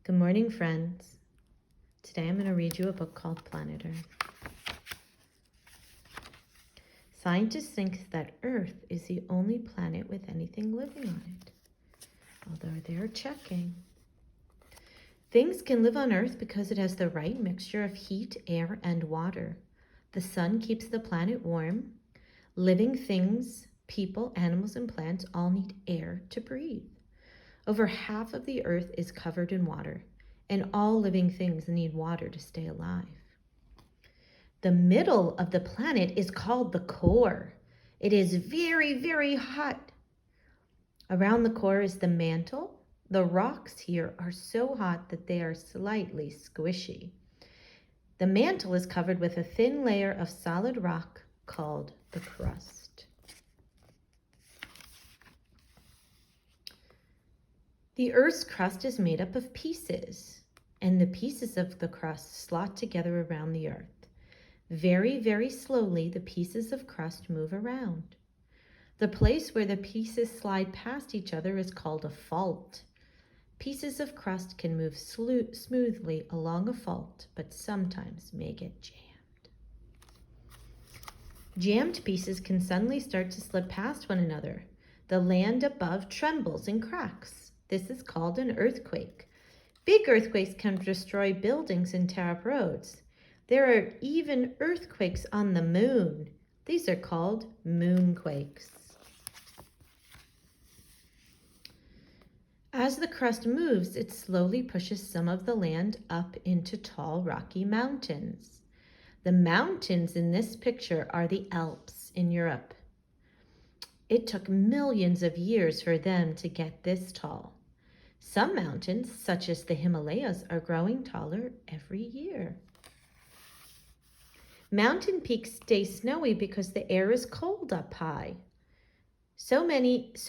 Good morning, friends. Today I'm going to read you a book called Planet Earth. Scientists think that Earth is the only planet with anything living on it, although they're checking. Things can live on Earth because it has the right mixture of heat, air, and water. The sun keeps the planet warm. Living things, people, animals, and plants all need air to breathe. Over half of the Earth is covered in water, and all living things need water to stay alive. The middle of the planet is called the core. It is very, very hot. Around the core is the mantle. The rocks here are so hot that they are slightly squishy. The mantle is covered with a thin layer of solid rock called the crust. The Earth's crust is made up of pieces, and the pieces of the crust slot together around the Earth. Very, very slowly, the pieces of crust move around. The place where the pieces slide past each other is called a fault. Pieces of crust can move smoothly along a fault, but sometimes may get jammed. Jammed pieces can suddenly start to slip past one another. The land above trembles and cracks. This is called an earthquake. Big earthquakes can destroy buildings and tear up roads. There are even earthquakes on the moon. These are called moonquakes. As the crust moves, it slowly pushes some of the land up into tall, rocky mountains. The mountains in this picture are the Alps in Europe. It took millions of years for them to get this tall. Some mountains, such as the Himalayas, are growing taller every year. Mountain peaks stay snowy because the air is cold up high. So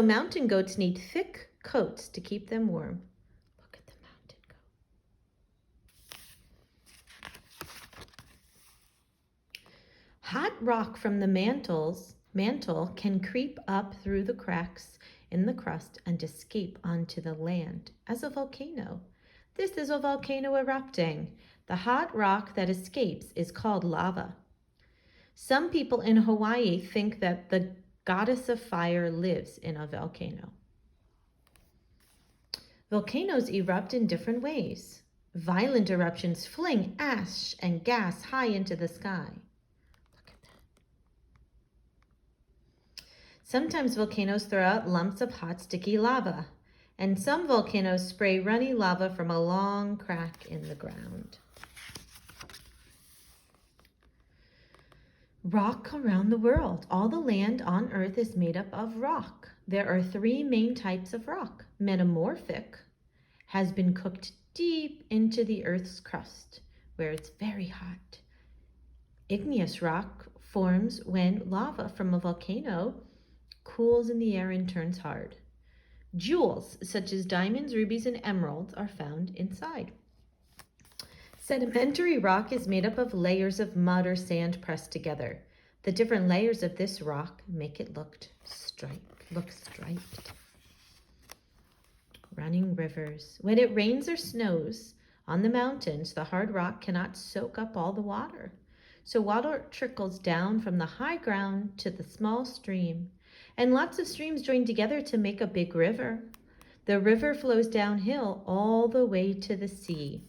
mountain goats need thick coats to keep them warm. Look at the mountain goat. Hot rock from the mantle can creep up through the cracks in the crust and escape onto the land as a volcano. This is a volcano erupting. The hot rock that escapes is called lava. Some people in Hawaii think that the goddess of fire lives in a volcano. Volcanoes erupt in different ways. Violent eruptions fling ash and gas high into the sky. Look at that. Sometimes volcanoes throw out lumps of hot, sticky lava, and some volcanoes spray runny lava from a long crack in the ground. Rock around the world. All the land on Earth is made up of rock. There are three main types of rock. Metamorphic has been cooked deep into the Earth's crust, where it's very hot. Igneous rock forms when lava from a volcano cools in the air and turns hard. Jewels, such as diamonds, rubies, and emeralds, are found inside. Sedimentary rock is made up of layers of mud or sand pressed together. The different layers of this rock make it look striped. Running rivers. When it rains or snows on the mountains, the hard rock cannot soak up all the water. So water trickles down from the high ground to the small stream. And lots of streams join together to make a big river. The river flows downhill all the way to the sea.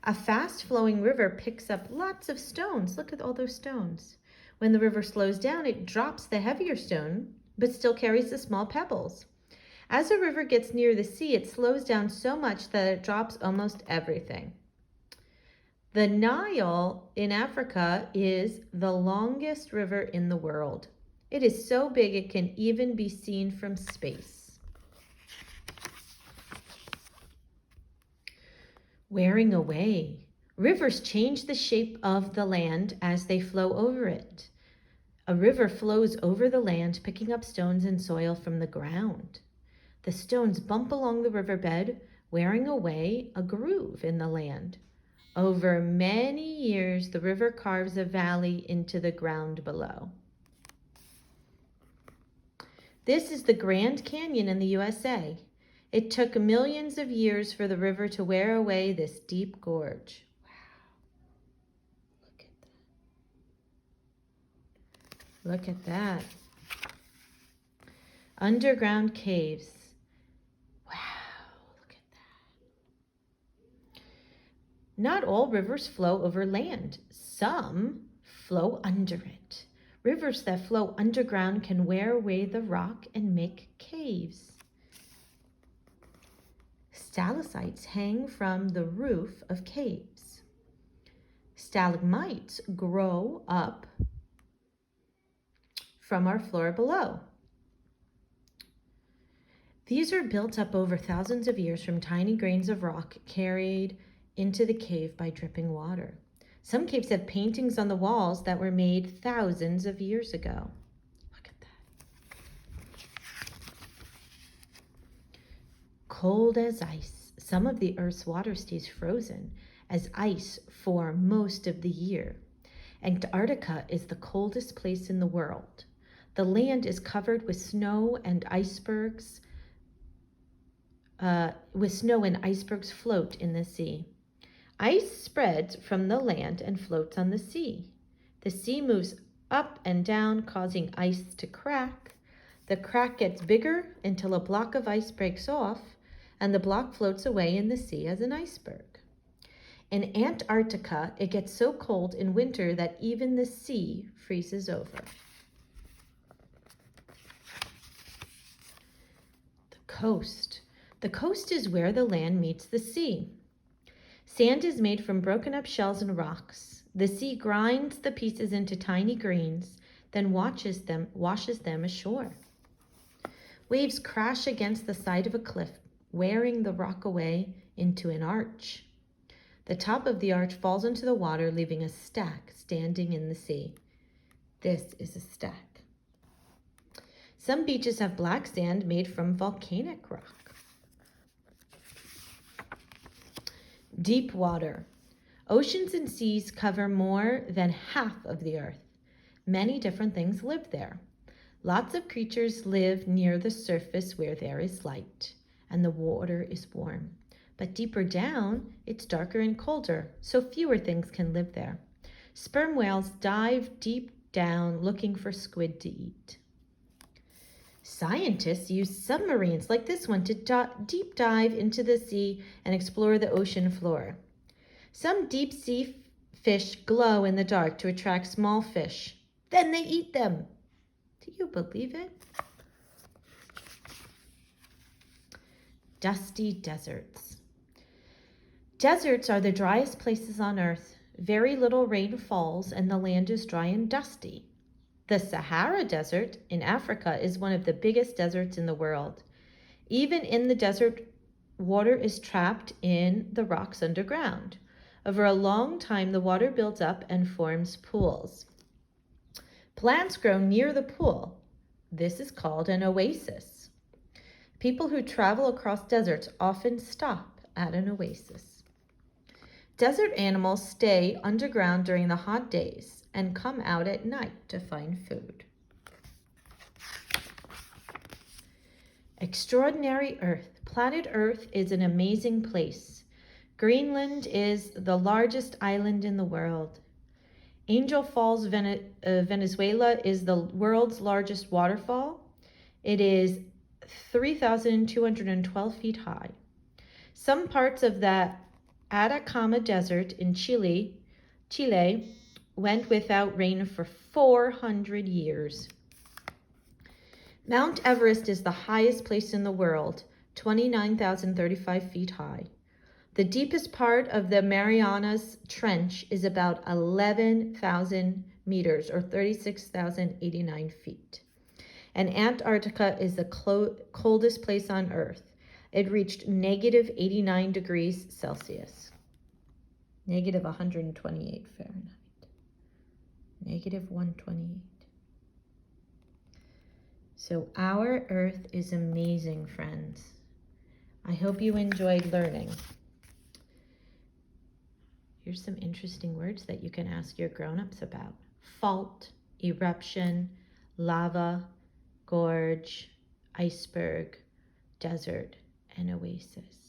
A fast-flowing river picks up lots of stones. Look at all those stones. When the river slows down, it drops the heavier stone, but still carries the small pebbles. As a river gets near the sea, it slows down so much that it drops almost everything. The Nile in Africa is the longest river in the world. It is so big it can even be seen from space. Wearing away. Rivers change the shape of the land as they flow over it. A river flows over the land, picking up stones and soil from the ground. The stones bump along the riverbed, wearing away a groove in the land. Over many years, the river carves a valley into the ground below. This is the Grand Canyon in the USA. It took millions of years for the river to wear away this deep gorge. Wow. Look at that. Underground caves. Wow, look at that. Not all rivers flow over land. Some flow under it. Rivers that flow underground can wear away the rock and make caves. Stalactites hang from the roof of caves. Stalagmites grow up from our floor below. These are built up over thousands of years from tiny grains of rock carried into the cave by dripping water. Some caves have paintings on the walls that were made thousands of years ago. Look at that. Cold as ice. Some of the Earth's water stays frozen as ice for most of the year. Antarctica is the coldest place in the world. The land is covered with snow and icebergs. Icebergs float in the sea. Ice spreads from the land and floats on the sea. The sea moves up and down, causing ice to crack. The crack gets bigger until a block of ice breaks off, and the block floats away in the sea as an iceberg. In Antarctica, it gets so cold in winter that even the sea freezes over. The coast. The coast is where the land meets the sea. Sand is made from broken up shells and rocks. The sea grinds the pieces into tiny grains, then washes them ashore. Waves crash against the side of a cliff, wearing the rock away into an arch. The top of the arch falls into the water, leaving a stack standing in the sea. This is a stack. Some beaches have black sand made from volcanic rock. Deep water. Oceans and seas cover more than half of the earth. Many different things live there. Lots of creatures live near the surface where there is light and the water is warm. But deeper down, it's darker and colder, so fewer things can live there. Sperm whales dive deep down looking for squid to eat. Scientists use submarines like this one to deep dive into the sea and explore the ocean floor. Some deep sea fish glow in the dark to attract small fish. Then they eat them. Do you believe it? Dusty deserts. Deserts are the driest places on earth. Very little rain falls and the land is dry and dusty. The Sahara Desert in Africa is one of the biggest deserts in the world. Even in the desert, water is trapped in the rocks underground. Over a long time, the water builds up and forms pools. Plants grow near the pool. This is called an oasis. People who travel across deserts often stop at an oasis. Desert animals stay underground during the hot days and come out at night to find food. Extraordinary Earth. Planet Earth is an amazing place. Greenland is the largest island in the world. Angel Falls, Venezuela is the world's largest waterfall. It is 3,212 feet high. Some parts of the Atacama Desert in Chile went without rain for 400 years. Mount Everest is the highest place in the world, 29,035 feet high. The deepest part of the Marianas Trench is about 11,000 meters or 36,089 feet. And Antarctica is the coldest place on Earth. It reached negative 89 degrees Celsius, negative 128 Fahrenheit, negative 128. So our Earth is amazing, friends. I hope you enjoyed learning. Here's some interesting words that you can ask your grown-ups about. Fault, eruption, lava, gorge, iceberg, desert, an oasis.